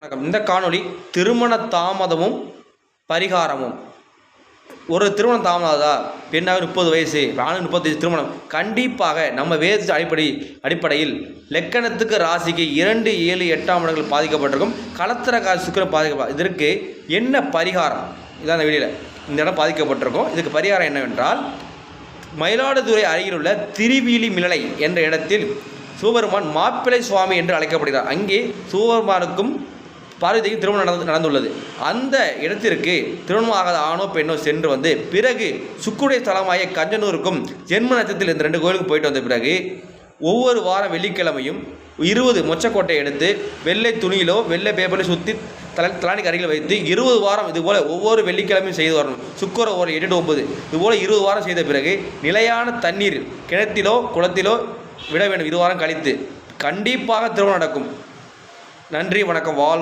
வணக்கம். இந்த காணொளி திருமண தாமதமும் பரிகாரமும். ஒரு திருமணம் தாமதா, பெண்ணாக 30 வயசு, ஆணு 35 திருமணம். கண்டிப்பாக நம்ம வேத அடிப்படையில் லக்கணத்துக்கு ராசிக்கு 2, 7, 8ஆம் இடங்கள் பாதிக்கப்பட்டிருக்கும். களத்திர காசி சுக்கிரன் பாதிக்கப்படும். இதற்கு என்ன பரிகாரம்? இதான் இந்த வீடியோவில் இந்த இடம் பாதிக்கப்பட்டிருக்கும். இதுக்கு பரிகாரம் என்னவென்றால், மயிலாடுதுறை அருகில் உள்ள திருவிழி மிளலை என்ற இடத்தில் சிவபெருமான் மாப்பிள்ளை சுவாமி என்று அழைக்கப்படுகிறார். அங்கே சிவபெருமானுக்கும் பார்வதிக்கு திருமணம் நடந்துள்ளது. அந்த இடத்திற்கு திருமணமாகாத ஆணோ பெண்ணோ சென்று பிறகு சுக்குடைய ஸ்தலமாகிய கஞ்சனூருக்கும் ஜென்ம நட்சத்திரத்தில் இந்த 2 கோயிலுக்கும் போயிட்டு வந்த பிறகு ஒவ்வொரு வாரம் வெள்ளிக்கிழமையும் 20 மொச்சக்கோட்டை எடுத்து வெள்ளை துணியிலோ வெள்ளை பேப்பரிலோ சுற்றி தலானிக்கு அருகில் வைத்து 20 வாரம் இதுபோல் ஒவ்வொரு வெள்ளிக்கிழமையும் செய்து வரணும். சுக்கர ஒரு 8 9 இதுபோல் 20 வாரம் செய்த பிறகு நிலையான தண்ணீர் கிணத்திலோ குளத்திலோ விட வேண்டும். 20 வாரம் கழித்து கண்டிப்பாக திருமணம் நடக்கும். நன்றி, வணக்கம், வாழ்க.